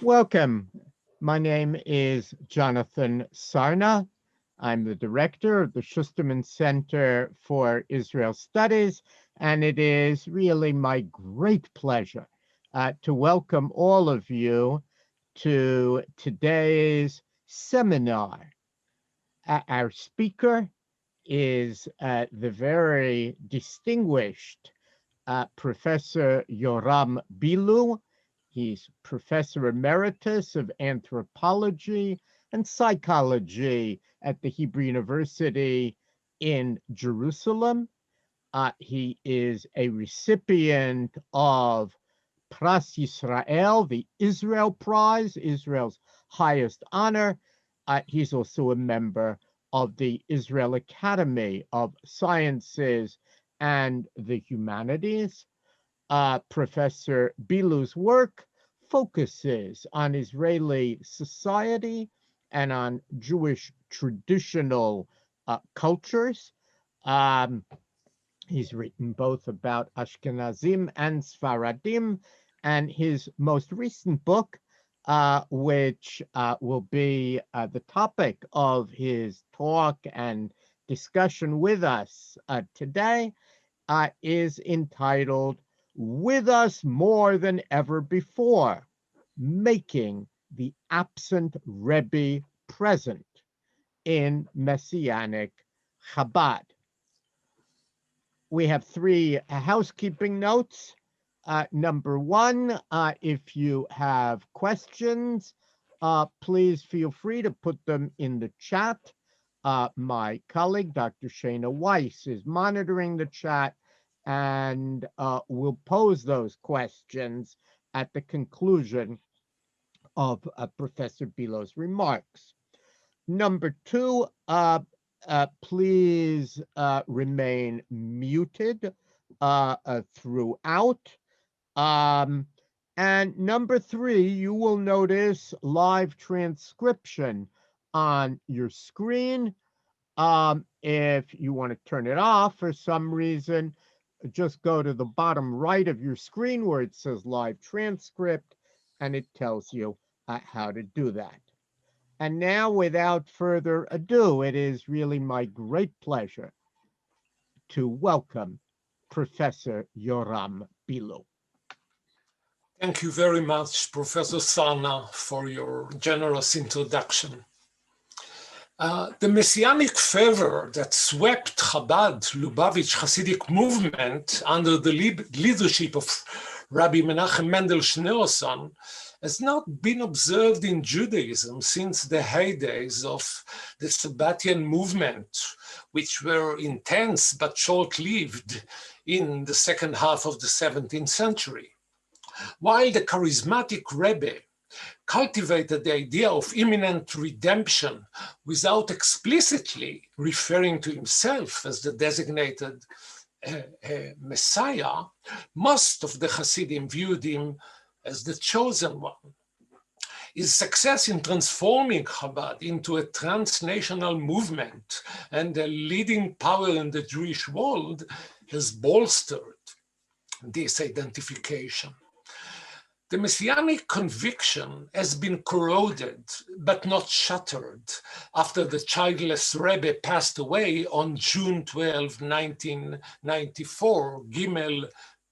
Welcome. My name is Jonathan Sarna. I'm the director of the Schusterman Center for Israel Studies, and it is really my great pleasure to welcome all of you to today's seminar. Our speaker is the very distinguished Professor Yoram Bilu. He's Professor Emeritus of Anthropology and Psychology at the Hebrew University in Jerusalem. He is a recipient of Pras Yisrael, the Israel Prize, Israel's highest honor. He's also a member of the Israel Academy of Sciences and the Humanities. Professor Bilu's work focuses on Israeli society and on Jewish traditional cultures. Um, he's written both about Ashkenazim and Sfaradim, and his most recent book, which will be the topic of his talk and discussion with us today, is entitled With Us More Than Ever Before, Making the Absent Rebbe Present in Messianic Chabad. We have three housekeeping notes. Number one, if you have questions, please feel free to put them in the chat. My colleague, Dr. Shana Weiss, is monitoring the chat and will pose those questions at the conclusion of Professor Bilu's remarks. Number two, please remain muted throughout. And number three, you will notice live transcription on your screen. If you want to turn it off for some reason, just go to the bottom right of your screen where it says live transcript, and it tells you how to do that. And now, without further ado, it is really my great pleasure to welcome Professor Yoram Bilu. Thank you very much, Professor Sarna, for your generous introduction. The messianic fervor that swept Chabad Lubavitch Hasidic movement under the leadership of Rabbi Menachem Mendel Schneerson has not been observed in Judaism since the heydays of the Sabbatian movement, which were intense but short-lived in the second half of the 17th century. While the charismatic Rebbe cultivated the idea of imminent redemption without explicitly referring to himself as the designated Messiah, most of the Hasidim viewed him as the chosen one. His success in transforming Chabad into a transnational movement and a leading power in the Jewish world has bolstered this identification. The messianic conviction has been corroded, but not shattered, after the childless Rebbe passed away on June 12, 1994, Gimel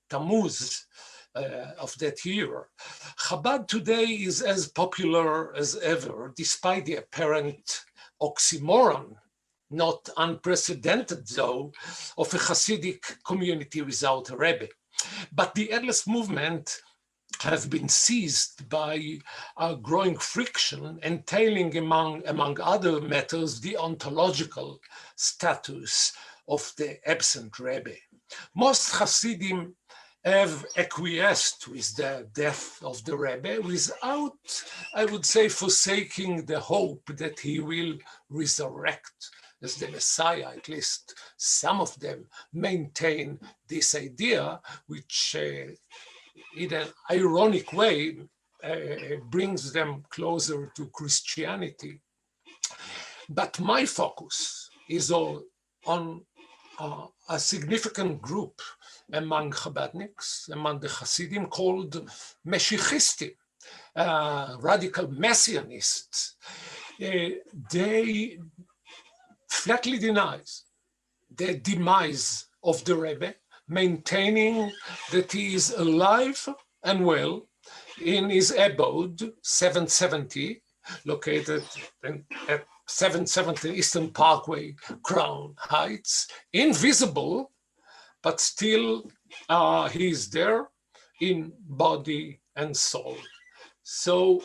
Tammuz of that year. Chabad today is as popular as ever, despite the apparent oxymoron, not unprecedented though, of a Hasidic community without a Rebbe. But the endless movement has been seized by a growing friction entailing, among other matters, the ontological status of the absent Rebbe. Most Hasidim have acquiesced with the death of the Rebbe without, I would say, forsaking the hope that he will resurrect as the Messiah. At least some of them maintain this idea, which in an ironic way, brings them closer to Christianity. But my focus is on a significant group among Chabadniks, among the Hasidim, called Meshichistim, radical messianists, they flatly denies the demise of the Rebbe, maintaining that he is alive and well in his abode 770, located at 770 Eastern Parkway, Crown Heights, invisible, but still he is there in body and soul. So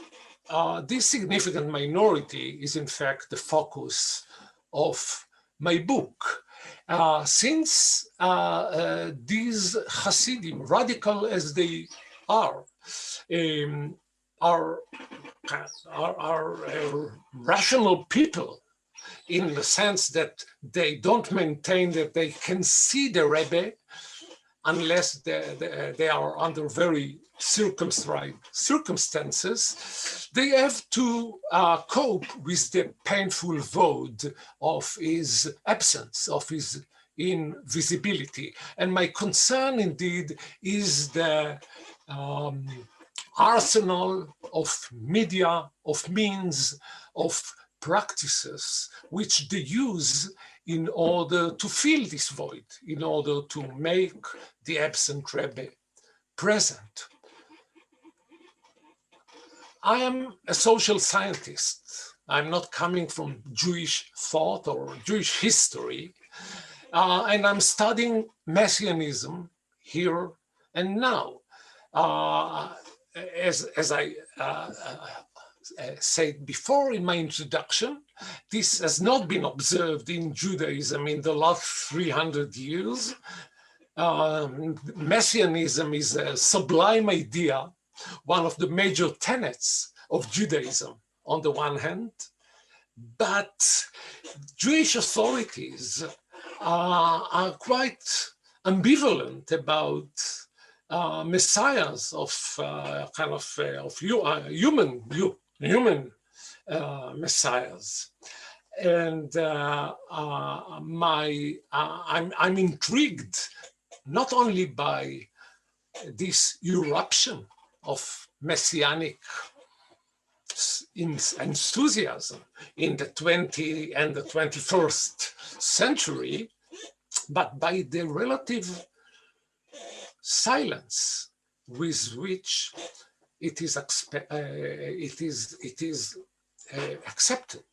this significant minority is in fact the focus of my book. Since these Hasidim, radical as they are rational people, in the sense that they don't maintain that they can see the Rebbe unless they are under very circumscribed circumstances. They have to cope with the painful void of his absence, of his invisibility. And my concern indeed is the arsenal of media, of means, of practices which they use in order to fill this void, in order to make the absent Rebbe present. I am a social scientist. I'm not coming from Jewish thought or Jewish history, and I'm studying Messianism here and now. As I said before in my introduction, this has not been observed in Judaism in the last 300 years. Messianism is a sublime idea, one of the major tenets of Judaism on the one hand, but Jewish authorities are quite ambivalent about messiahs of human messiahs. And I'm intrigued not only by this eruption of messianic enthusiasm in the 20th and the 21st century, but by the relative silence with which it is accepted.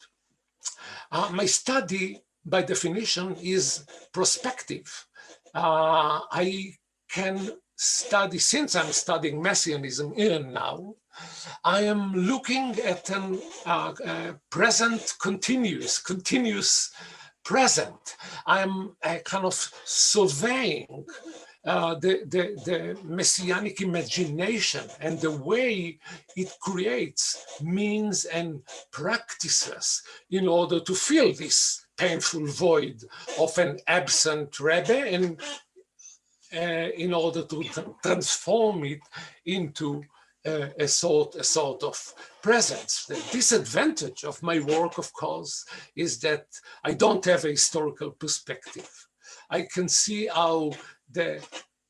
My study, by definition, is prospective. I can study, since I'm studying Messianism here and now, I am looking at a present continuous present. I am kind of surveying the messianic imagination and the way it creates means and practices in order to fill this painful void of an absent Rebbe, and in order to transform it into a sort of presence. The disadvantage of my work, of course, is that I don't have a historical perspective. I can see how the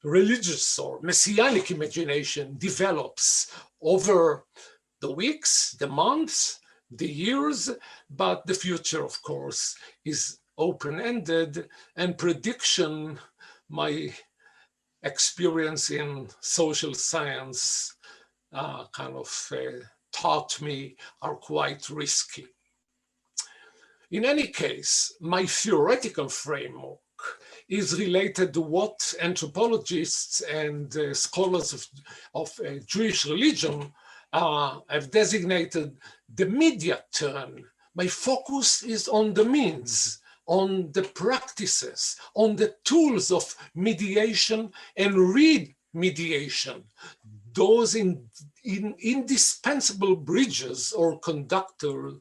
religious or messianic imagination develops over the weeks, the months, the years, but the future, of course, is open-ended, and prediction, my experience in social science taught me, are quite risky. In any case, my theoretical framework is related to what anthropologists and scholars of Jewish religion have designated the media turn. My focus is on the means, on the practices, on the tools of mediation and remediation, those indispensable bridges or conductors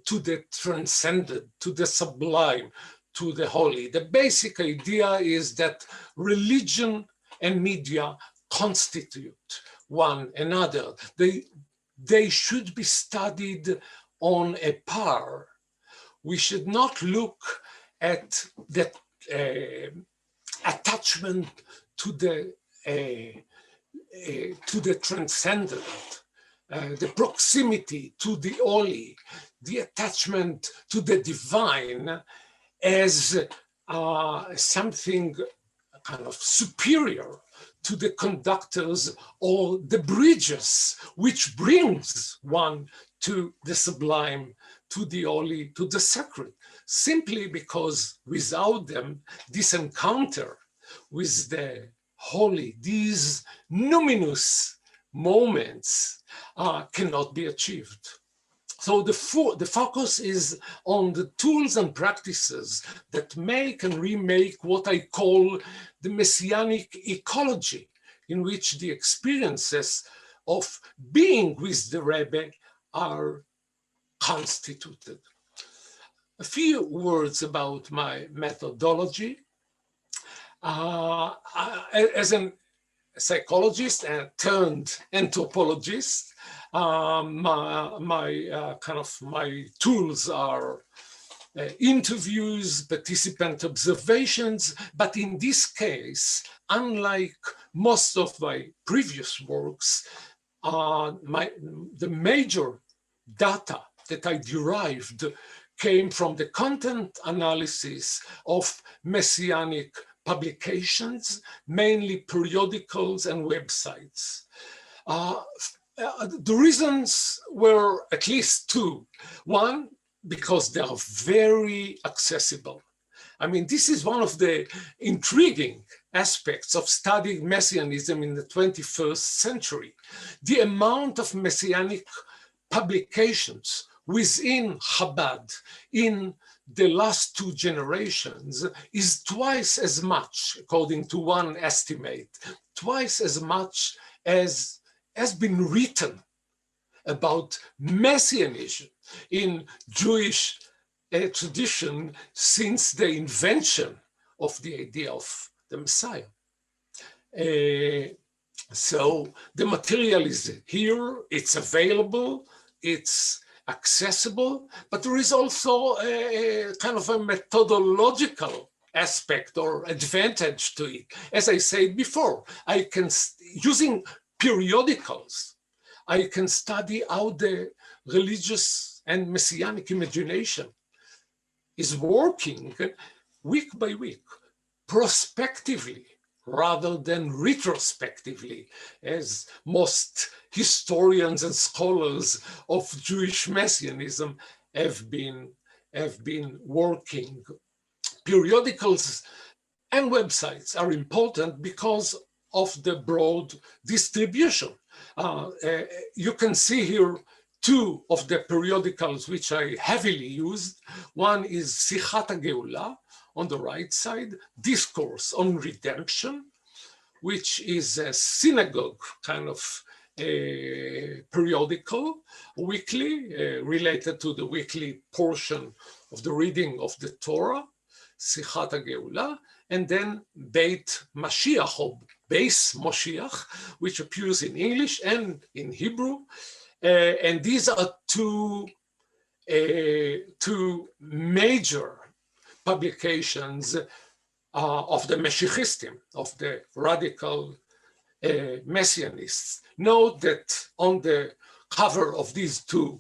to the transcendent, to the sublime, to the holy. The basic idea is that religion and media constitute one another. They should be studied on a par. We should not look at the attachment to the transcendent the proximity to the holy, the attachment to the divine as something kind of superior to the conductors or the bridges which brings one to the sublime, to the holy, to the sacred, simply because without them, this encounter with the holy, these numinous moments cannot be achieved. So the focus is on the tools and practices that make and remake what I call the messianic ecology, in which the experiences of being with the Rebbe are constituted. A few words about my methodology. As a psychologist and turned anthropologist, my tools are interviews, participant observations, but in this case, unlike most of my previous works, the major data that I derived came from the content analysis of messianic publications, mainly periodicals and websites. The reasons were at least two. One, because they are very accessible. I mean, this is one of the intriguing aspects of studying Messianism in the 21st century. The amount of messianic publications within Chabad in the last two generations is twice as much, according to one estimate, twice as much as has been written about messianism in Jewish tradition since the invention of the idea of the Messiah. So the material is here, it's available, it's accessible, but there is also a kind of a methodological aspect or advantage to it. As I said before, I can, using periodicals, I can study how the religious and messianic imagination is working week by week, prospectively, rather than retrospectively, as most historians and scholars of Jewish messianism have been working. Periodicals and websites are important because of the broad distribution. You can see here two of the periodicals which I heavily used. One is Sichat HaGeula on the right side, Discourse on Redemption, which is a synagogue kind of periodical, weekly, related to the weekly portion of the reading of the Torah, Sichat HaGeula, and then Beit Mashiach, or Beis Moshiach, which appears in English and in Hebrew. And these are two major publications of the Meshichistim, of the radical Messianists. Note that on the cover of these two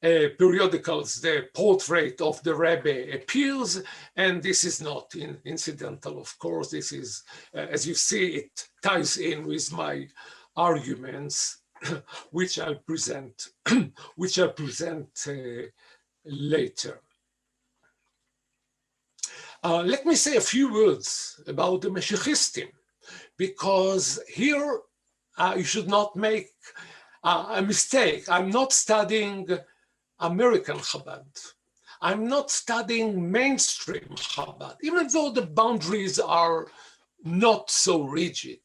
periodicals, the portrait of the Rebbe appears, and this is not incidental, of course. This is, as you see, it ties in with my arguments, which I'll present, later. Let me say a few words about the Meshichistim, because here you should not make a mistake. I'm not studying American Chabad. I'm not studying mainstream Chabad, even though the boundaries are not so rigid.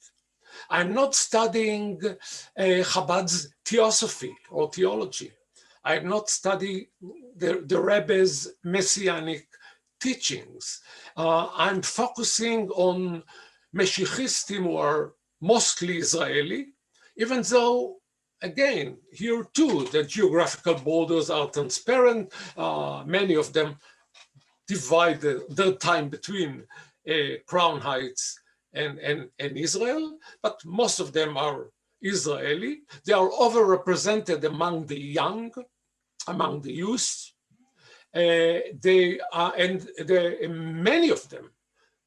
I'm not studying Chabad's theosophy or theology. I'm not studying the Rebbe's messianic teachings. I'm focusing on Meshichistim who are mostly Israeli, even though, again, here too, the geographical borders are transparent. Many of them divide their time between Crown Heights and Israel, but most of them are Israeli. They are overrepresented among the young, among the youth. Many of them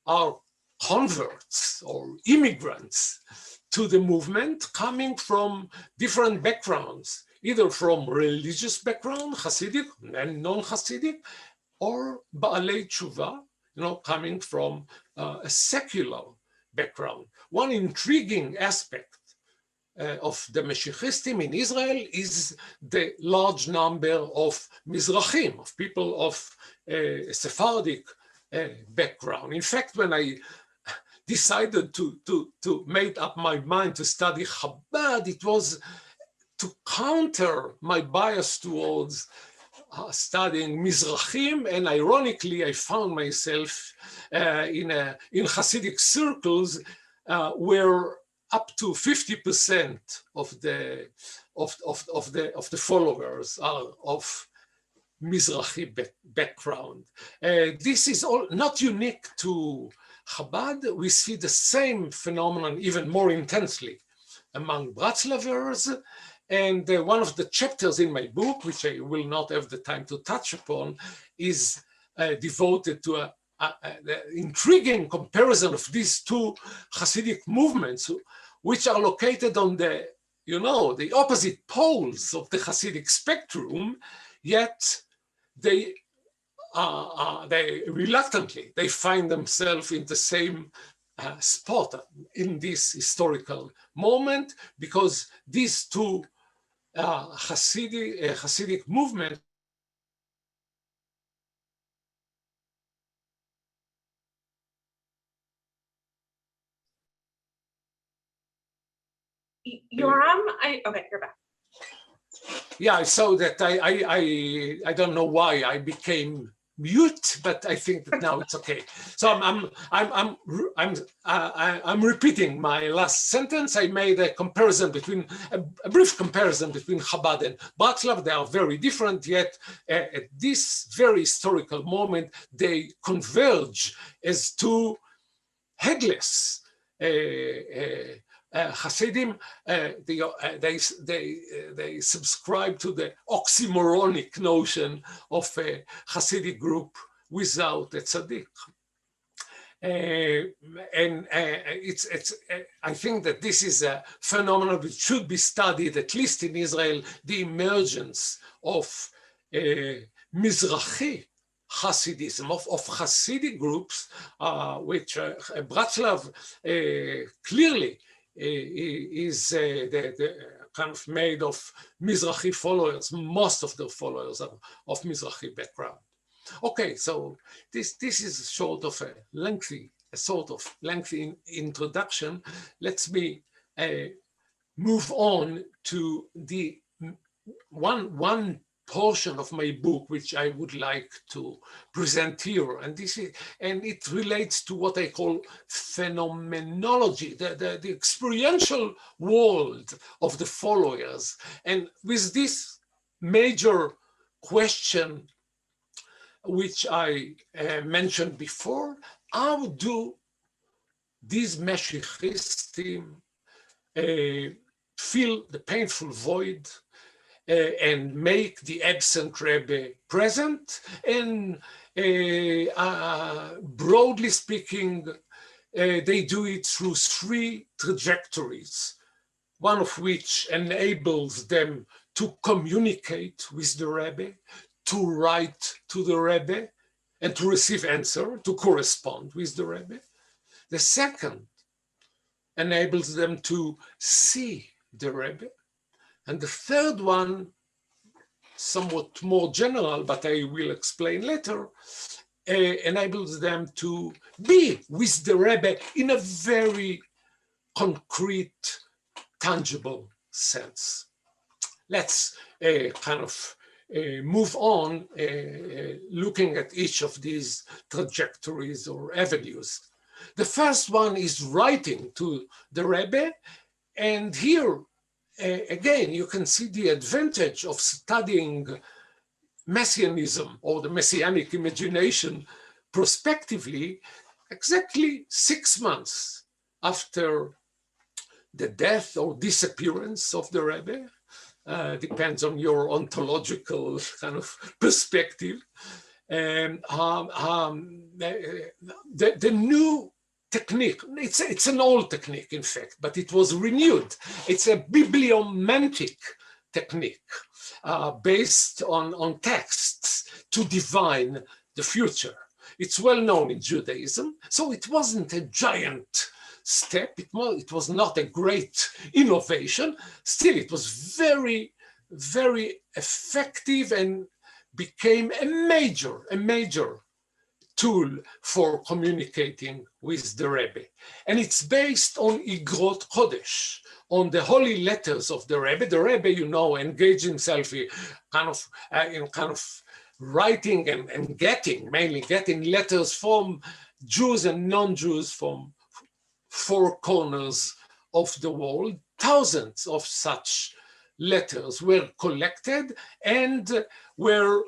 are converts or immigrants to the movement, coming from different backgrounds, either from religious background, Hasidic and non-Hasidic, or Baalei Tshuva, coming from a secular background. One intriguing aspect of the Mashiachistim in Israel is the large number of Mizrahim, of people of Sephardic background. In fact, when I decided to make up my mind to study Chabad, it was to counter my bias towards studying Mizrahim, and ironically, I found myself in Hasidic circles where up to 50% of the followers are of Mizrahi background. This is all not unique to Chabad. We see the same phenomenon even more intensely among Bratzlavers. And one of the chapters in my book, which I will not have the time to touch upon, is devoted to the intriguing comparison of these two Hasidic movements, which are located on the, the opposite poles of the Hasidic spectrum, yet they reluctantly, they find themselves in the same spot in this historical moment, because these two Hasidic movements Okay, you're back. Yeah, so that I don't know why I became mute, but I think that now it's okay. So I'm repeating my last sentence. I made a comparison between a brief comparison between Chabad and Bratslav. They are very different, yet at this very historical moment they converge as two headless Hasidim. They subscribe to the oxymoronic notion of a Hasidic group without a tzaddik. I think that this is a phenomenon which should be studied, at least in Israel, the emergence of Mizrahi Hasidism, of Hasidic groups, which Bratslav clearly is the kind of made of Mizrahi followers. Most of the followers are of Mizrahi background. Okay, so this is sort of a lengthy introduction. Let me move on to the one portion of my book which I would like to present here, and it relates to what I call phenomenology, the experiential world of the followers. And with this major question, which I mentioned before, how do these Mashiachistim fill the painful void and make the absent Rebbe present? And broadly speaking, they do it through three trajectories, one of which enables them to communicate with the Rebbe, to write to the Rebbe, and to receive answer, to correspond with the Rebbe. The second enables them to see the Rebbe. And the third one, somewhat more general, but I will explain later, enables them to be with the Rebbe in a very concrete, tangible sense. Let's kind of move on, looking at each of these trajectories or avenues. The first one is writing to the Rebbe, and here, again, you can see the advantage of studying Messianism or the Messianic imagination prospectively. Exactly 6 months after the death or disappearance of the Rebbe. Depends on your ontological kind of perspective. The new technique, it's an old technique, in fact, but it was renewed. It's a bibliomantic technique based on texts to divine the future. It's well known in Judaism, so it wasn't a giant step. It was not a great innovation. Still, it was very, very effective and became a major tool for communicating with the Rebbe. And it's based on Igrot Kodesh, on the holy letters of the Rebbe. The Rebbe, you know, engaged himself in kind of writing and mainly getting letters from Jews and non-Jews from four corners of the world. Thousands of such letters were collected and were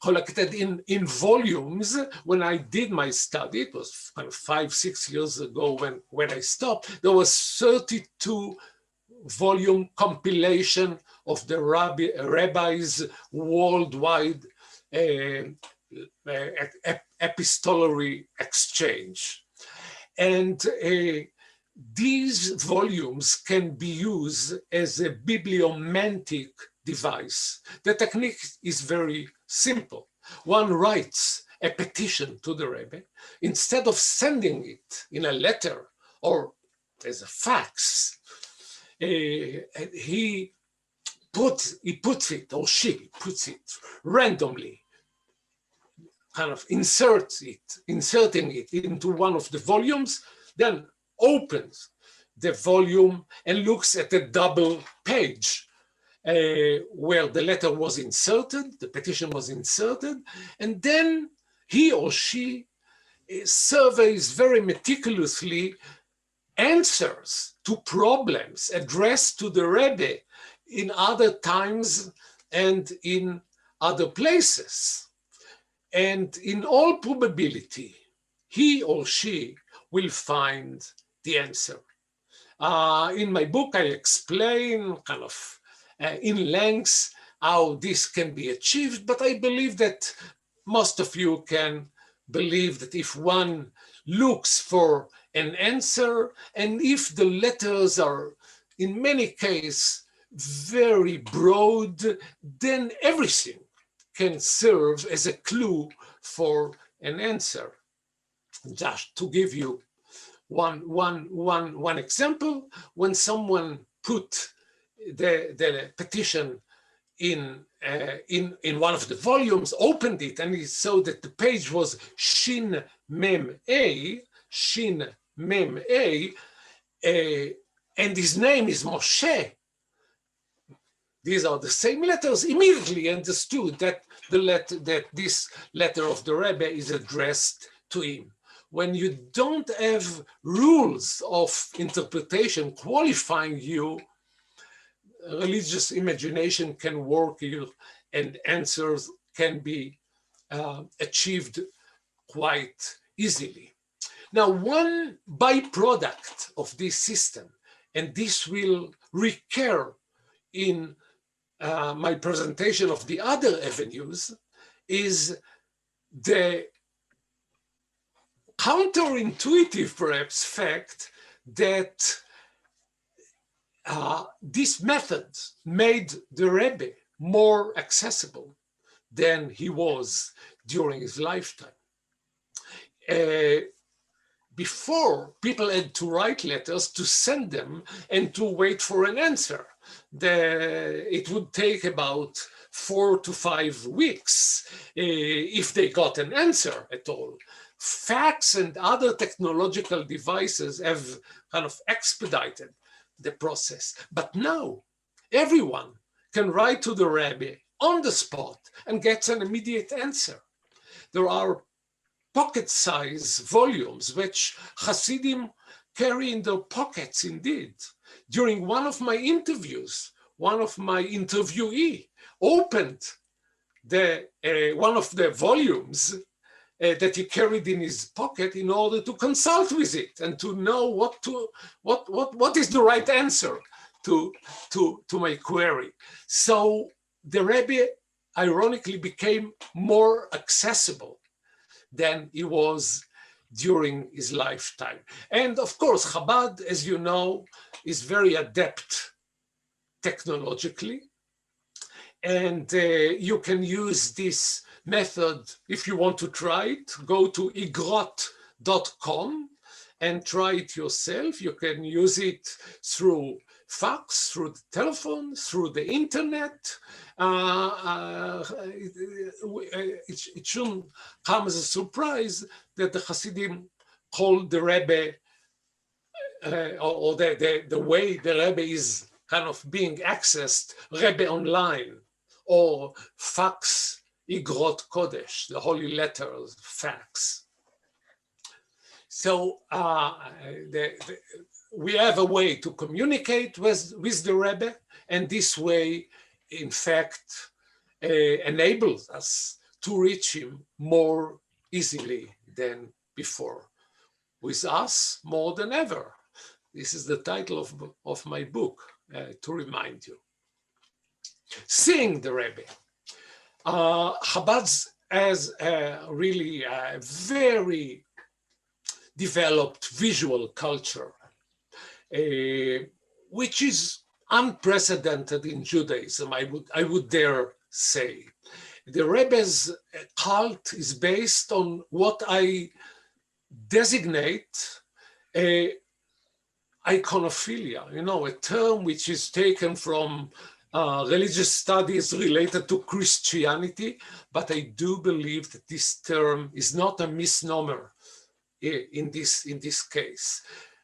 collected in volumes. When I did my study, it was kind of 5-6 years ago when I stopped, there was 32 volume compilation of the rabbis' worldwide epistolary exchange. And these volumes can be used as a bibliomantic device. The technique is very simple. One writes a petition to the Rebbe. Instead of sending it in a letter or as a fax, he puts it, or she puts it randomly, kind of inserting it into one of the volumes, then opens the volume and looks at the double page where the letter was inserted, the petition was inserted, and then he or she surveys very meticulously answers to problems addressed to the Rebbe in other times and in other places. And in all probability, he or she will find the answer. In my book, I explain kind of in length how this can be achieved, but I believe that most of you can believe that if one looks for an answer, and if the letters are in many cases very broad, then everything can serve as a clue for an answer. Just to give you one example, when someone put the petition in one of the volumes, opened it, and he saw that the page was Shin Mem A, and his name is Moshe. These are the same letters. Immediately understood that this letter of the Rebbe is addressed to him. When you don't have rules of interpretation qualifying you, religious imagination can work here, and answers can be achieved quite easily. Now, one byproduct of this system, and this will recur in my presentation of the other avenues, is the counterintuitive, perhaps, fact that this method made the Rebbe more accessible than he was during his lifetime. Before, people had to write letters to send them and to wait for an answer. It would take about 4 to 5 weeks if they got an answer at all. Fax and other technological devices have kind of expedited the process. But now everyone can write to the Rebbe on the spot and gets an immediate answer. There are pocket-sized volumes which Hasidim carry in their pockets indeed. During one of my interviews, one of my interviewee opened one of the volumes that he carried in his pocket in order to consult with it and to know what is the right answer to my query. So the Rebbe ironically became more accessible than he was during his lifetime. And of course, Chabad, as you know, is very adept technologically. And you can use this method if you want to try it. Go to igrot.com and try it yourself. You can use it through fax, through the telephone, through the internet. It shouldn't come as a surprise that the Hasidim call the Rebbe, or the way the Rebbe is kind of being accessed, Rebbe Online, or fax Igrot Kodesh, the holy letters, fax. So we have a way to communicate with the Rebbe, and this way, in fact, enables us to reach him more easily than before. With us, more than ever. This is the title of my book, to remind you. Seeing the Rebbe. Chabad has really a very developed visual culture, which is unprecedented in Judaism, I would dare say. The Rebbe's cult is based on what I designate iconophilia, a term which is taken from religious studies related to Christianity, but I do believe that this term is not a misnomer in this case.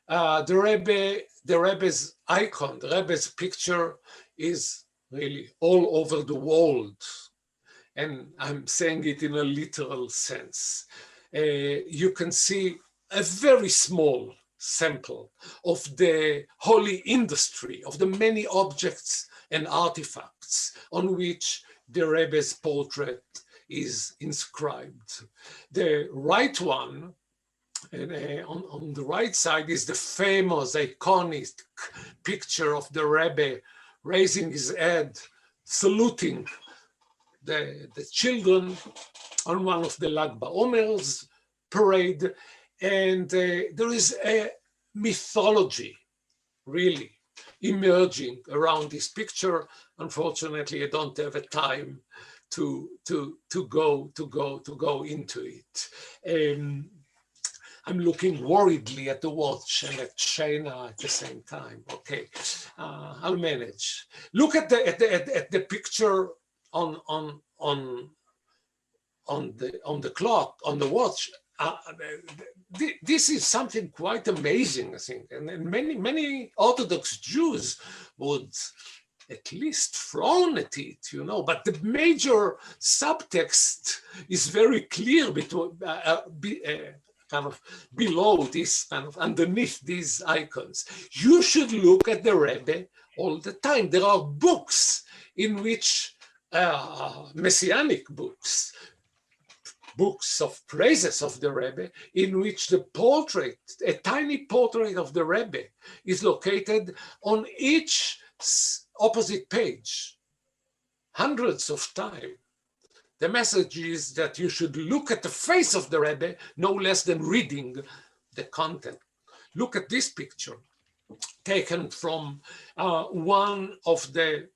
The Rebbe's icon, the Rebbe's picture is really all over the world. And I'm saying it in a literal sense. You can see a very small sample of the holy industry, of the many objects and artifacts on which the Rebbe's portrait is inscribed. The right one, on the right side, is the famous, iconic picture of the Rebbe raising his head, saluting the children on one of the Lag BaOmer's parade. And there is a mythology, really, emerging around this picture. Unfortunately, I don't have a time to go into it. I'm looking worriedly at the watch and at Shana at the same time. Okay, I'll manage. Look at the picture on the clock, on the watch. This is something quite amazing, I think, and many Orthodox Jews would at least frown at it, but the major subtext is very clear between, kind of below this, kind of underneath these icons. You should look at the Rebbe all the time. There are books in which, messianic books of praises of the Rebbe, in which the portrait, a tiny portrait of the Rebbe, is located on each opposite page, hundreds of times. The message is that you should look at the face of the Rebbe no less than reading the content. Look at this picture, taken from one of the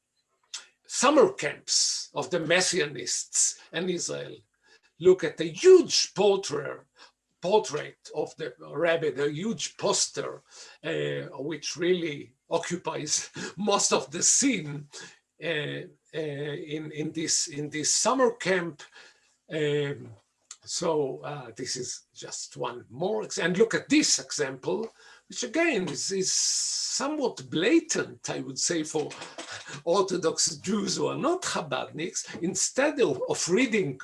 summer camps of the Messianists in Israel. Look at the huge portrait of the Rebbe, the huge poster, which really occupies most of the scene in this summer camp. So this is just one more. And look at this example, which again is somewhat blatant, I would say, for Orthodox Jews who are not Chabadniks. Instead of reading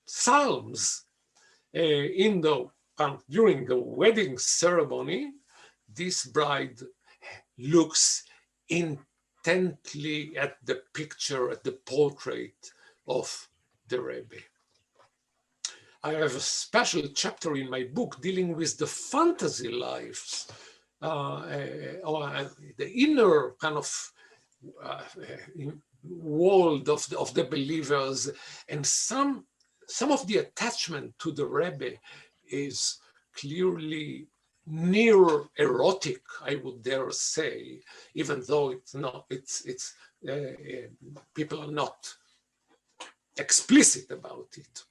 Psalms during the wedding ceremony, this bride looks intently at the picture, at the portrait of the Rebbe. I have a special chapter in my book dealing with the fantasy lives, or the inner kind of world of the believers, and some of the attachment to the Rebbe is clearly near erotic, I would dare say, even though it's not. People are not explicit about it.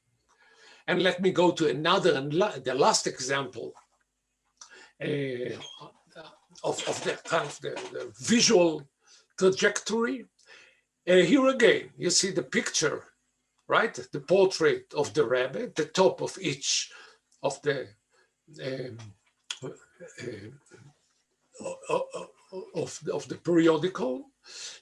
And let me go to another and the last example of the kind of the visual trajectory. Here again, you see the picture, right? The portrait of the Rebbe at the top of each of the periodical.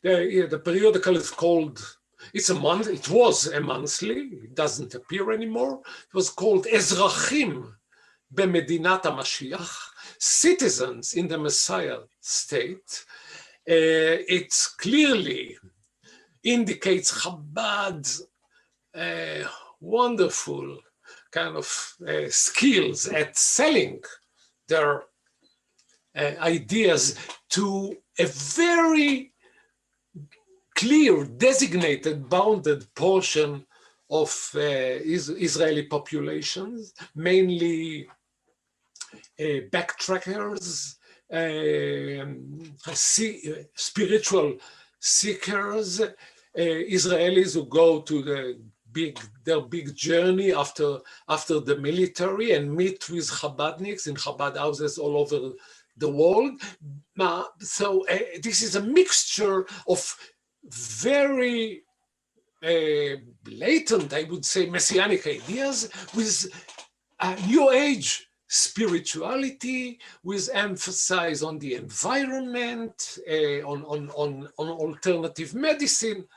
The periodical is called, it's a month, it was a monthly, it doesn't appear anymore. It was called Ezrachim B'Medinat HaMashiach, Citizens in the Messiah State. It clearly indicates Chabad's wonderful kind of skills at selling their ideas to a very clear, designated, bounded portion of Israeli populations, mainly backtrackers, spiritual seekers, Israelis who go to their big journey after the military and meet with Chabadniks in Chabad houses all over the world. So this is a mixture of very blatant, I would say, messianic ideas with New Age spirituality, with emphasis on the environment, on alternative medicine.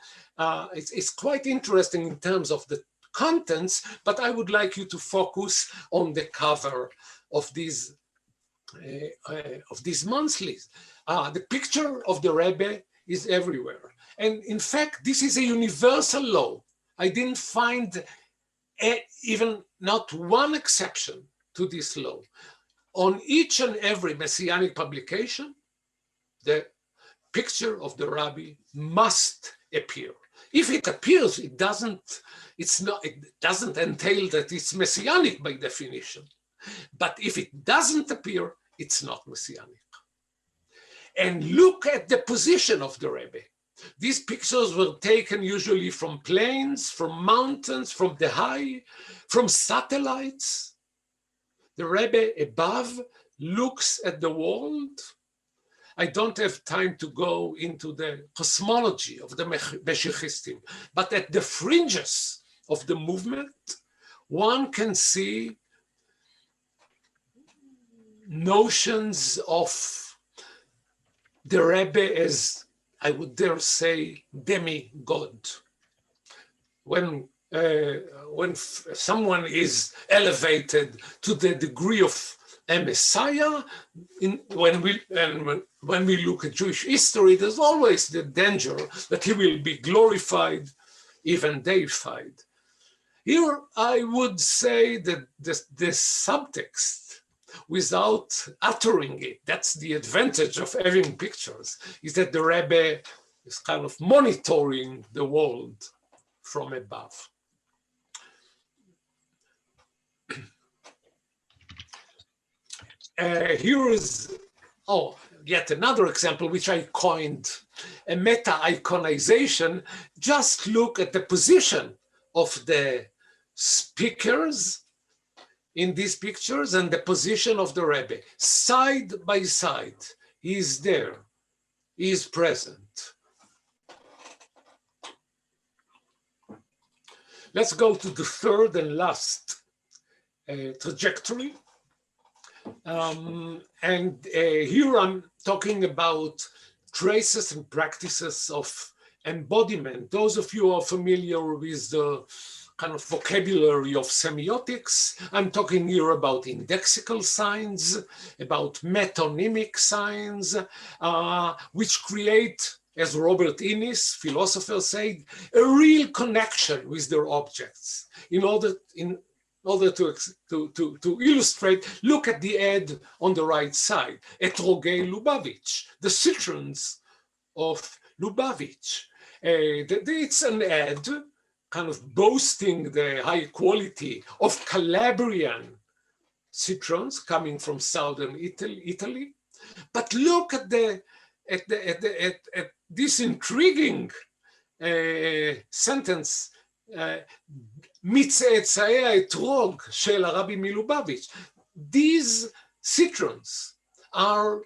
It's quite interesting in terms of the contents, but I would like you to focus on the cover of these monthlies. The picture of the Rebbe is everywhere. And in fact, this is a universal law. I didn't find even not one exception to this law. On each and every messianic publication, the picture of the Rabbi must appear. If it appears, it doesn't entail that it's messianic by definition. But if it doesn't appear, it's not messianic. And look at the position of the Rebbe. These pictures were taken usually from plains, from mountains, from the high, from satellites. The Rebbe above looks at the world. I don't have time to go into the cosmology of the Meshiachistim, but at the fringes of the movement, one can see notions of the Rebbe as, I would dare say, demigod. When someone is elevated to the degree of a Messiah, when we look at Jewish history, there's always the danger that he will be glorified, even deified. Here, I would say that the subtext, without uttering it, that's the advantage of having pictures, is that the Rebbe is kind of monitoring the world from above. Here is, yet another example, which I coined a meta-iconization. Just look at the position of the speakers in these pictures and the position of the Rebbe. Side by side, he is there, he is present. Let's go to the third and last trajectory. Here I'm talking about traces and practices of embodiment. Those of you who are familiar with the kind of vocabulary of semiotics, I'm talking here about indexical signs, about metonymic signs, which create, as Robert Innis, philosopher, said, a real connection with their objects. In order, in order to illustrate, look at the ad on the right side, Etrogei Lubavitch, the citrons of Lubavitch. It's an ad kind of boasting the high quality of Calabrian citrons coming from southern Italy. But look at this intriguing sentence, מצאצאי האתרוג של הרבי מלובביץ'. These citrons are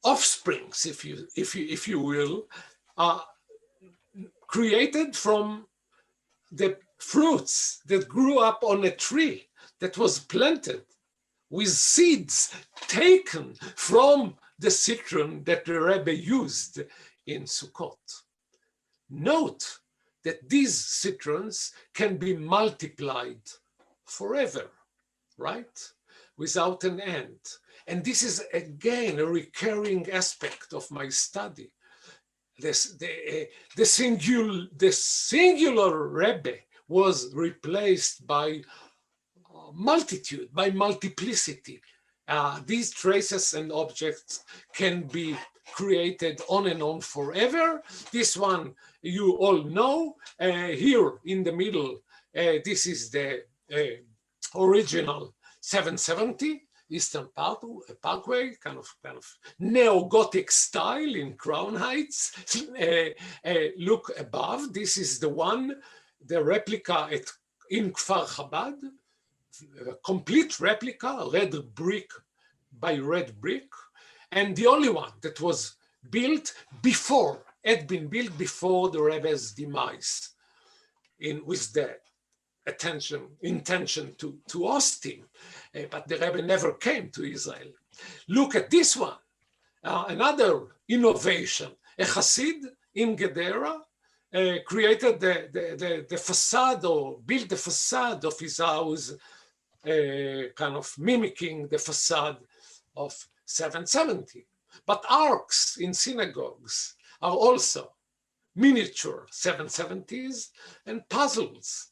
offsprings, if you will, created from the fruits that grew up on a tree that was planted with seeds taken from the citron that the Rebbe used in Sukkot. Note that these citrons can be multiplied forever, right? Without an end. And this is again a recurring aspect of my study. The singular Rebbe was replaced by multitude, by multiplicity. These traces and objects can be created on and on forever. This one you all know. Here in the middle, this is the original 770 Eastern Parkway, kind of neo-Gothic style in Crown Heights. Look above, this is the one, the replica in Kfar Chabad, a complete replica, red brick by red brick, and the only one that was built before, had been built before the Rebbe's demise, with the intention to host him, but the Rebbe never came to Israel. Look at this one, another innovation. A Hasid in Gedera created the facade, or built the facade of his house, kind of mimicking the facade of 770. But arcs in synagogues are also miniature 770s, and puzzles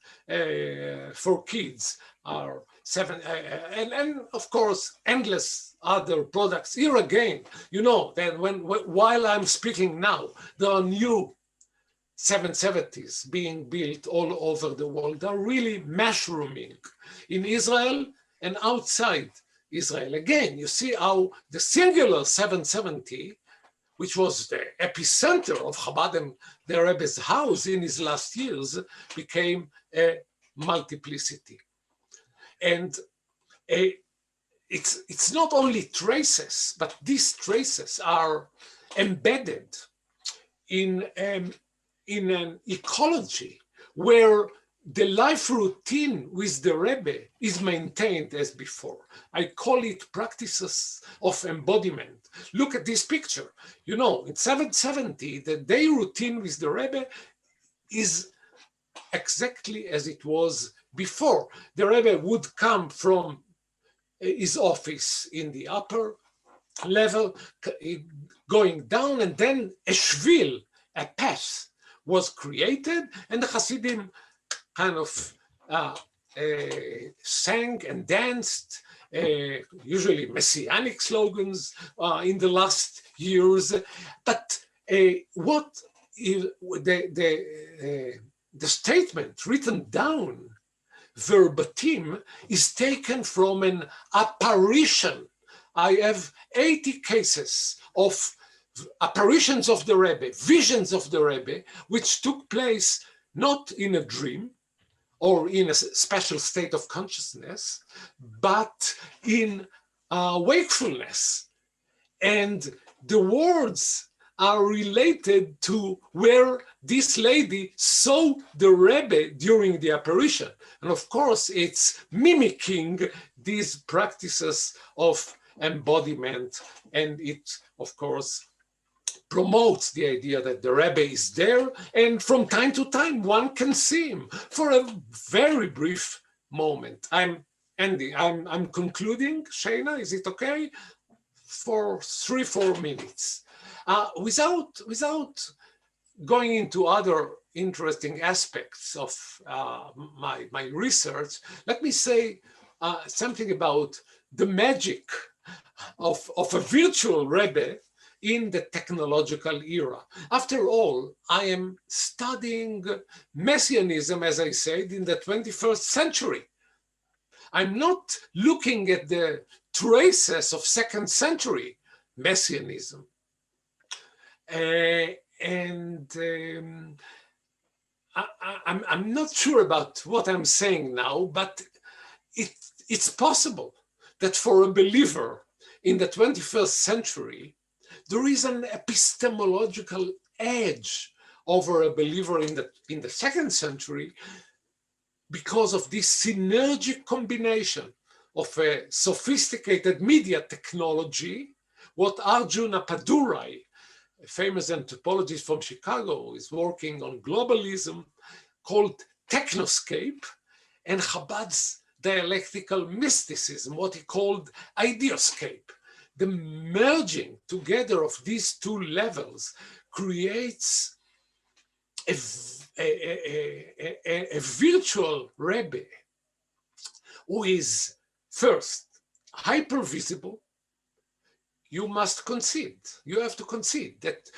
for kids are and of course endless other products. Here again, you know that while I'm speaking now, there are new 770s being built all over the world. They're really mushrooming in Israel and outside Israel. Again, you see how the singular 770, which was the epicenter of Chabad and the Rebbe's house in his last years, became a multiplicity. And it's not only traces, but these traces are embedded in an ecology where the life routine with the Rebbe is maintained as before. I call it practices of embodiment. Look at this picture. You know, in 770, the day routine with the Rebbe is exactly as it was before. The Rebbe would come from his office in the upper level, going down, and then a shvil, a path, was created, and the Hasidim kind of sang and danced, usually messianic slogans in the last years. But what is the statement written down verbatim is taken from an apparition. I have 80 cases of apparitions of the Rebbe, visions of the Rebbe, which took place not in a dream or in a special state of consciousness, but in wakefulness. And the words are related to where this lady saw the Rebbe during the apparition. And of course, it's mimicking these practices of embodiment. And it, of course, promotes the idea that the Rebbe is there, and from time to time one can see him for a very brief moment. I'm ending. I'm concluding. Shana, is it okay? For 3-4 minutes, without going into other interesting aspects of my research, let me say something about the magic of a virtual Rebbe in the technological era. After all, I am studying Messianism, as I said, in the 21st century. I'm not looking at the traces of second century Messianism. I'm not sure about what I'm saying now, but it's possible that for a believer in the 21st century, there is an epistemological edge over a believer in the second century because of this synergic combination of a sophisticated media technology, what Arjuna Padurai, a famous anthropologist from Chicago, is working on globalism, called technoscape, and Chabad's dialectical mysticism, what he called ideoscape. The merging together of these two levels creates a virtual Rebbe who is first hyper visible. You must concede, you have to concede that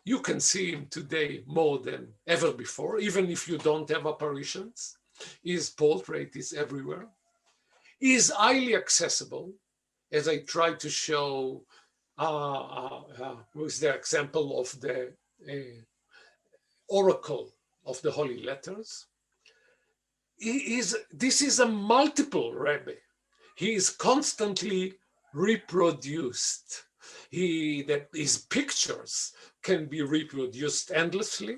you can see him today more than ever before, even if you don't have apparitions. His portrait is everywhere. He is highly accessible, as I tried to show with the example of the oracle of the Holy Letters. This is a multiple Rebbe. He is constantly reproduced. His pictures can be reproduced endlessly.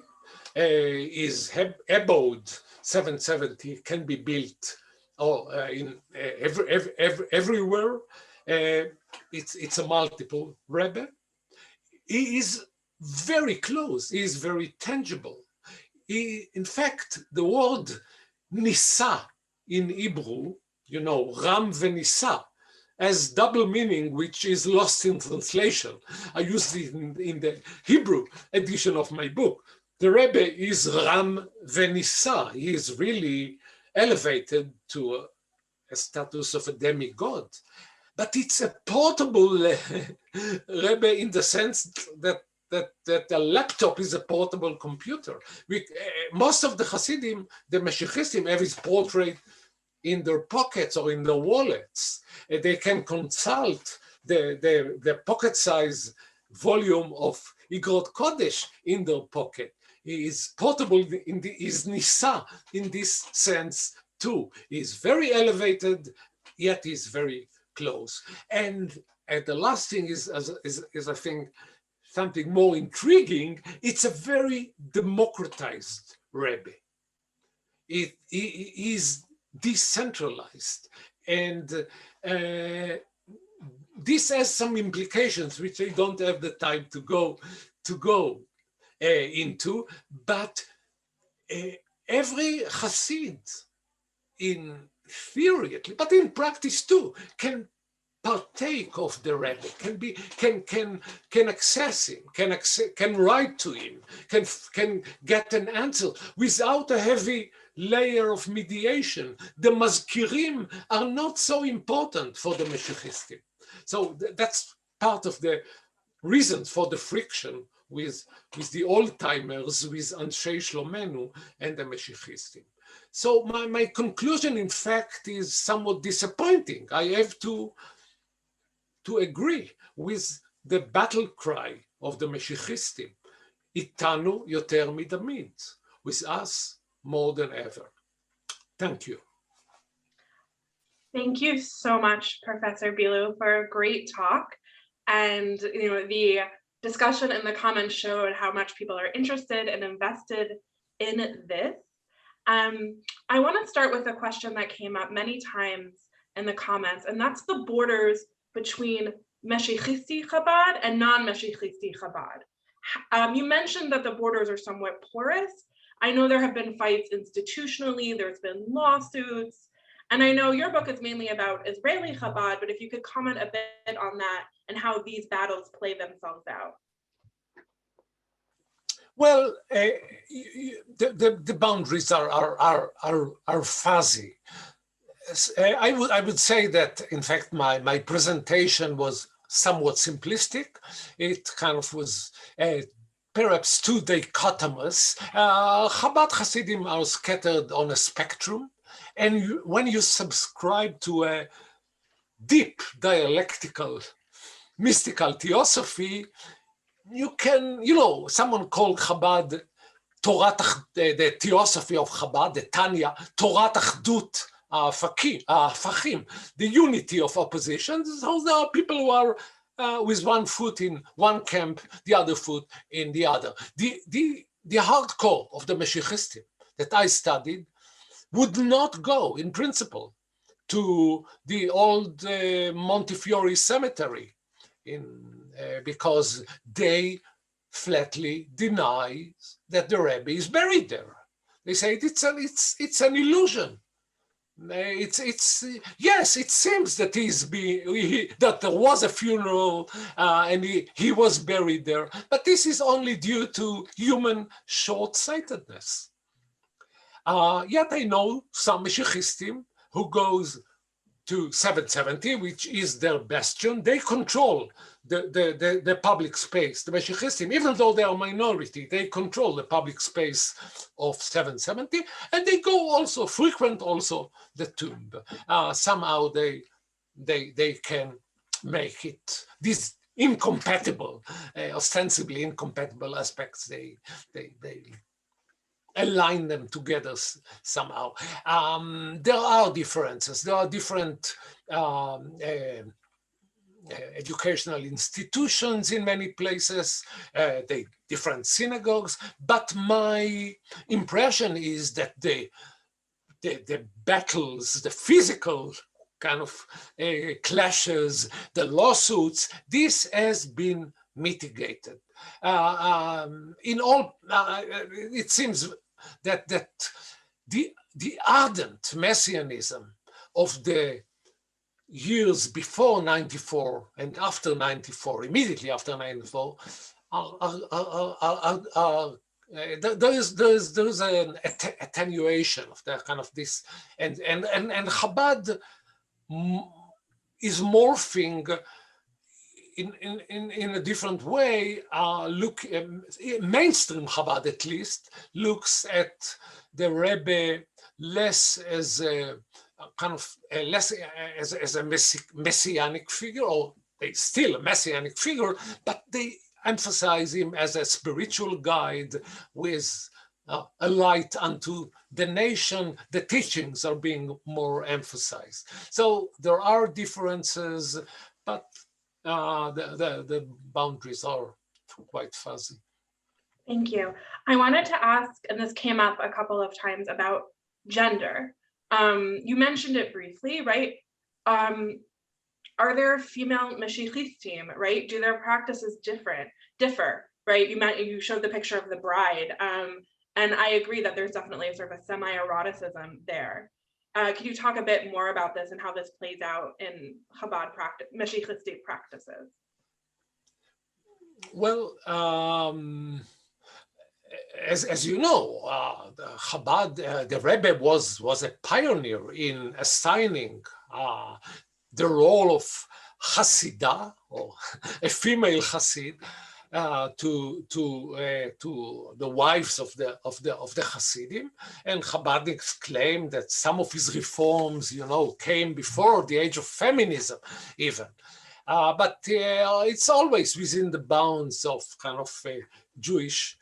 His abode 770 can be built in everywhere. It's a multiple Rebbe. He is very close. He is very tangible. In fact, the word Nisa in Hebrew, you know, Ram veNisa, has double meaning, which is lost in translation. I used it in the Hebrew edition of my book. The Rebbe is Ram veNisa. He is really elevated to a status of a demigod. But it's a portable Rebbe in the sense that a laptop is a portable computer. Most of the Hasidim, the Meshichistim, have his portrait in their pockets or in their wallets. They can consult the pocket size volume of Igrot Kodesh in their pocket. He is portable, is Nisa in this sense too. He is very elevated, yet he's very close. And the last thing is I think, something more intriguing. It's a very democratized Rebbe. It is decentralized, and this has some implications which I don't have the time to go into. But every Hasid, in theory, but in practice too, can partake of the Rebbe, can access him, can write to him, can get an answer without a heavy layer of mediation. The Mazkirim are not so important for the Meshichistim. So that's part of the reasons for the friction with the old-timers, with Anshe Shlomenu and the Meshichistim. So my conclusion, in fact, is somewhat disappointing. I have to agree with the battle cry of the Meshichistim, Itanu yoter midamid, with us more than ever. Thank you. Thank you so much, Professor Bilu, for a great talk. And the discussion in the comments showed how much people are interested and invested in this. I want to start with a question that came up many times in the comments, and that's the borders between Meshichisti Chabad and non-Meshichisti Chabad. You mentioned that the borders are somewhat porous. I know there have been fights institutionally, there's been lawsuits, and I know your book is mainly about Israeli Chabad, but if you could comment a bit on that and how these battles play themselves out. Well, the boundaries are fuzzy. I would say that, in fact, my presentation was somewhat simplistic. It kind of was perhaps too dichotomous. Chabad Hasidim are scattered on a spectrum, and when you subscribe to a deep dialectical mystical theosophy, you can, someone called Chabad the theosophy of Chabad, the Tanya, Torat Achdut Fachim, the unity of oppositions. So there are people who are with one foot in one camp, the other foot in the other. The hardcore of the Mashiachistim that I studied would not go, in principle, to the old Montefiore cemetery because they flatly deny that the Rebbe is buried there. They say it's an illusion. Yes, it seems that that there was a funeral and he was buried there, but this is only due to human short-sightedness. Yet I know some Mashiachistim who goes to 770, which is their bastion. They control the public space. The Mashiachistim, even though they are a minority, they control the public space of 770, and they go frequent the tomb. Somehow they can make it these incompatible, ostensibly incompatible aspects. They align them together somehow. There are differences. There are different educational institutions in many places, different synagogues, but my impression is that the battles, the physical kind of clashes, the lawsuits, this has been mitigated. It seems that the ardent messianism of the years before 94 and after 94, immediately after 94, there is an attenuation of that kind of this, and Chabad is morphing in a different way. Mainstream Chabad, at least, looks at the Rebbe less as a kind of less as a messianic figure, or they still a messianic figure, but they emphasize him as a spiritual guide with a light unto the nation. The teachings are being more emphasized. So there are differences, but the boundaries are quite fuzzy. Thank you. I wanted to ask, and this came up a couple of times, about gender. You mentioned it briefly, right? Are there female Mashiachistim, right? Do their practices differ, right? You showed the picture of the bride, and I agree that there's definitely a sort of a semi-eroticism there. Can you talk a bit more about this and how this plays out in Chabad Mashiachistic practices? Well, as you know, the Chabad, the Rebbe was a pioneer in assigning the role of Hasidah, or a female Hasid, to the wives of the Hasidim, and Chabadniks claim that some of his reforms, came before the age of feminism, even. But it's always within the bounds of kind of Jewish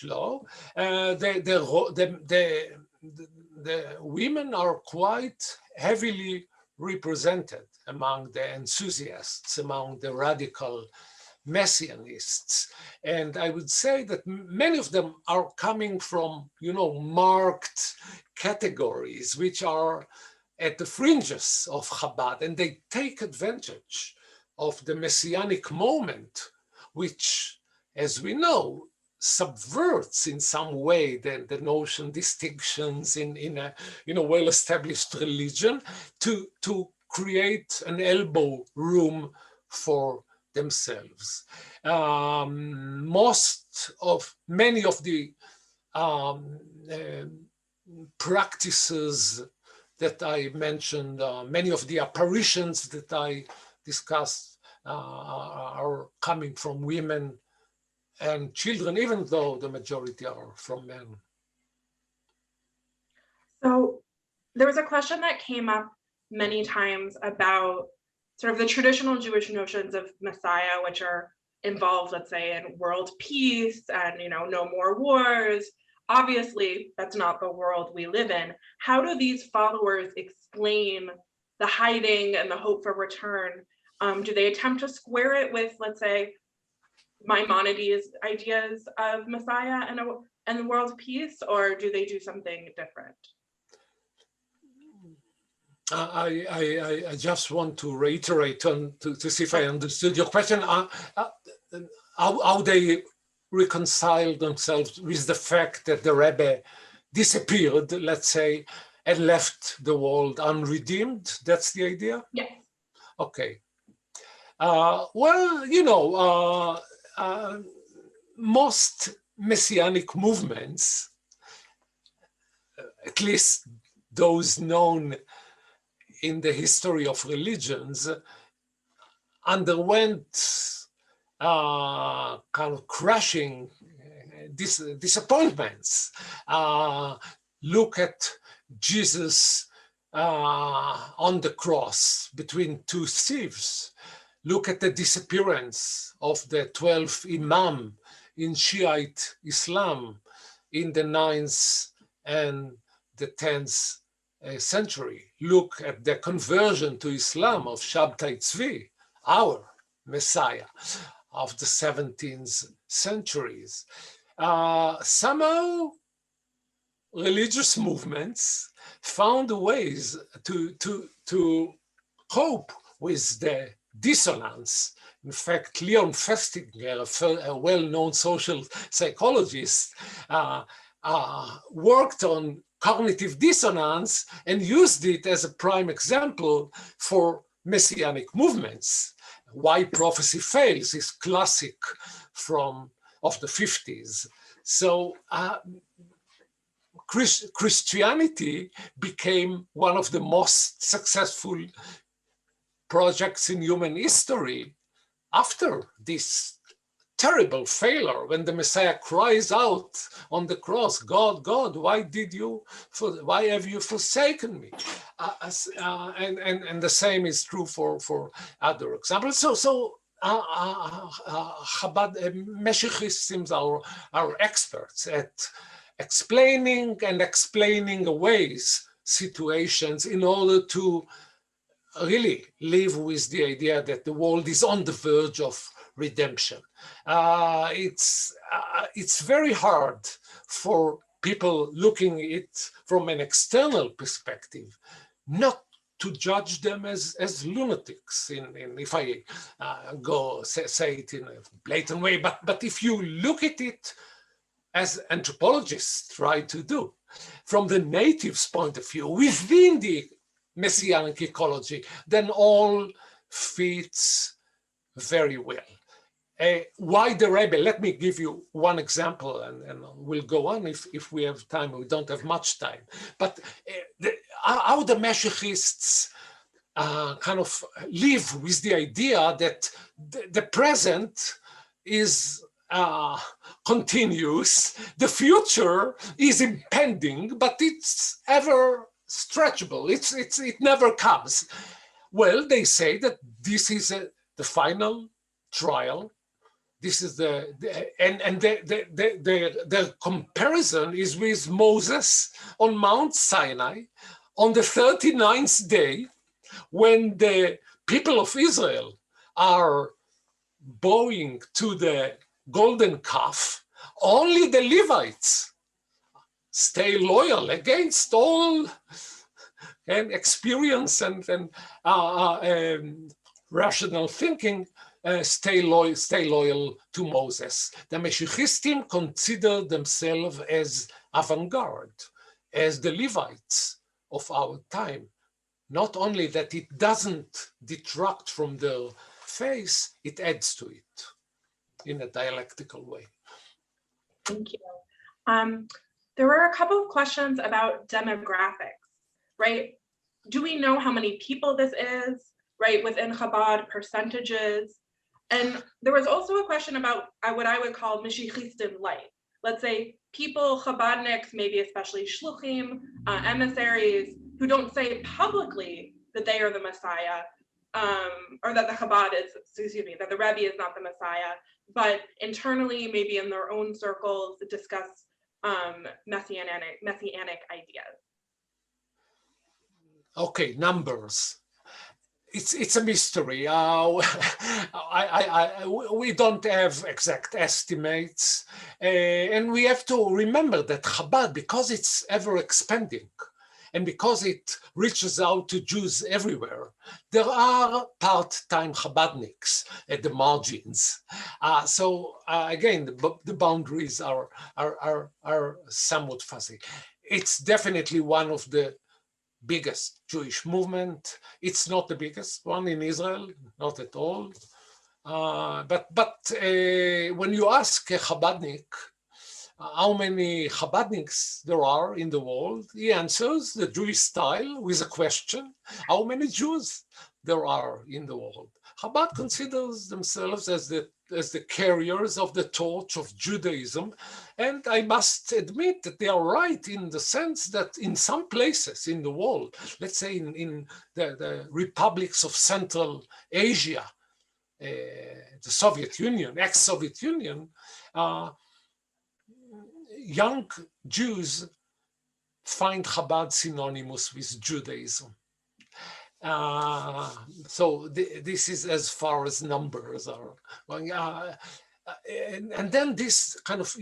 law. The women are quite heavily represented among the enthusiasts, among the radical messianists. And I would say that many of them are coming from, marked categories, which are at the fringes of Chabad, and they take advantage of the messianic moment, which, as we know, subverts in some way the notion distinctions in a well-established religion to create an elbow room for themselves. Many of the practices that I mentioned, many of the apparitions that I discussed are coming from women and children, even though the majority are from men. So there was a question that came up many times about sort of the traditional Jewish notions of Messiah, which are involved, let's say, in world peace and, no more wars. Obviously, that's not the world we live in. How do these followers explain the hiding and the hope for return? Do they attempt to square it with, let's say, Maimonides' ideas of Messiah and the world's peace, or do they do something different? I just want to reiterate to see if I understood your question. How they reconcile themselves with the fact that the Rebbe disappeared, let's say, and left the world unredeemed. That's the idea? Yes. Okay. Most messianic movements, at least those known in the history of religions, underwent kind of crushing disappointments. Look at Jesus on the cross between two thieves. Look at the disappearance of the 12 Imam in Shiite Islam in the 9th and the 10th century. Look at the conversion to Islam of Shabtai Tzvi, our Messiah of the 17th centuries. Somehow religious movements found ways to cope with the dissonance. In fact, Leon Festinger, a well-known social psychologist, worked on cognitive dissonance and used it as a prime example for messianic movements. Why Prophecy Fails is classic of the 50s. So Christianity became one of the most successful projects in human history after this terrible failure, when the Messiah cries out on the cross, God, God, why have you forsaken me? And the same is true for other examples. So Chabad Meshichists are experts at explaining ways, situations, in order to really live with the idea that the world is on the verge of redemption. It's very hard for people looking at it from an external perspective, not to judge them as lunatics, if I say it in a blatant way, but if you look at it as anthropologists try to do, from the native's point of view, within the messianic ecology, then all fits very well. Why the Rebbe? Let me give you one example, and we'll go on if we have time. We don't have much time. But how the Meshichists kind of live with the idea that the present is continuous, the future is impending, but it's ever stretchable. It never comes. Well, they say that this is the final trial. This is the comparison is with Moses on Mount Sinai on the 39th day, when the people of Israel are bowing to the golden calf. Only the Levites stay loyal against all experience and rational thinking. Stay loyal to Moses. The Meshichists consider themselves as avant-garde, as the Levites of our time. Not only that it doesn't detract from their face, it adds to it in a dialectical way. Thank you. There were a couple of questions about demographics, right? Do we know how many people this is, right, within Chabad, percentages? And there was also a question about what I would call Mashiachistim light. Let's say people, Chabadniks, maybe especially shluchim, emissaries, who don't say publicly that they are the Messiah, or that the Chabad is, excuse me, that the Rebbe is not the Messiah, but internally, maybe in their own circles, discuss messianic ideas. Okay, numbers. It's a mystery. We don't have exact estimates, and we have to remember that Chabad, because it's ever expanding, and because it reaches out to Jews everywhere, there are part-time Chabadniks at the margins. So again, the boundaries are somewhat fuzzy. It's definitely one of the biggest Jewish movement. It's not the biggest one in Israel, not at all. But when you ask a Chabadnik how many Chabadniks there are in the world, he answers the Jewish style with a question: how many Jews there are in the world? Chabad considers themselves as the carriers of the torch of Judaism, and I must admit that they are right in the sense that in some places in the world, let's say in the republics of Central Asia, the Soviet Union, ex-Soviet Union, young Jews find Chabad synonymous with Judaism. So this is as far as numbers are going. And then this kind of,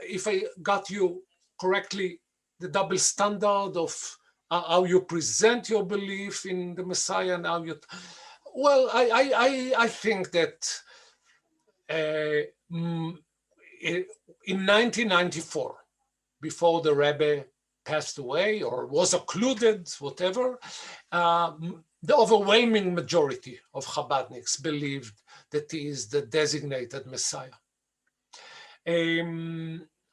if I got you correctly, the double standard of how you present your belief in the Messiah and how you, well, I think that in 1994, before the Rebbe passed away or was occluded, whatever, the overwhelming majority of Chabadniks believed that he is the designated Messiah.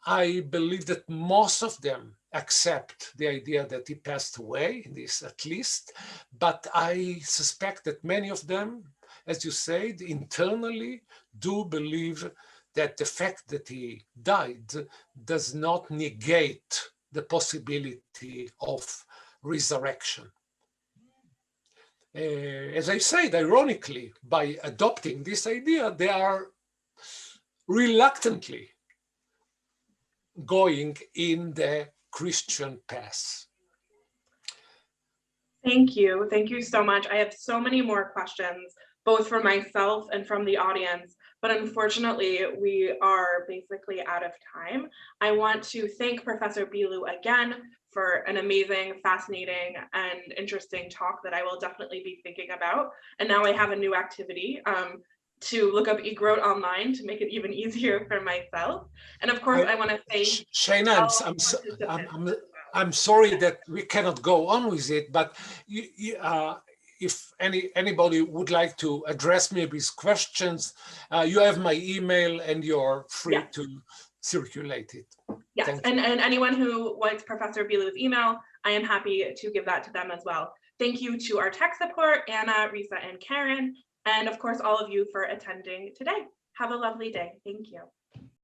I believe that most of them accept the idea that he passed away, this at least, but I suspect that many of them, as you said, internally do believe that the fact that he died does not negate the possibility of resurrection. As I said, ironically, by adopting this idea, they are reluctantly going in the Christian path. Thank you. Thank you so much. I have so many more questions, both for myself and from the audience, but unfortunately, we are basically out of time. I want to thank Professor Bilu again for an amazing, fascinating, and interesting talk that I will definitely be thinking about. And now I have a new activity to look up Igrot online to make it even easier for myself. And of course, I want to thank Shana, I'm sorry that we cannot go on with it, but if anybody would like to address me with questions, you have my email and you're free to circulate it. Yes, and anyone who wants Professor Bilu's email, I am happy to give that to them as well. Thank you to our tech support, Anna, Risa, and Karen, and of course, all of you for attending today. Have a lovely day. Thank you.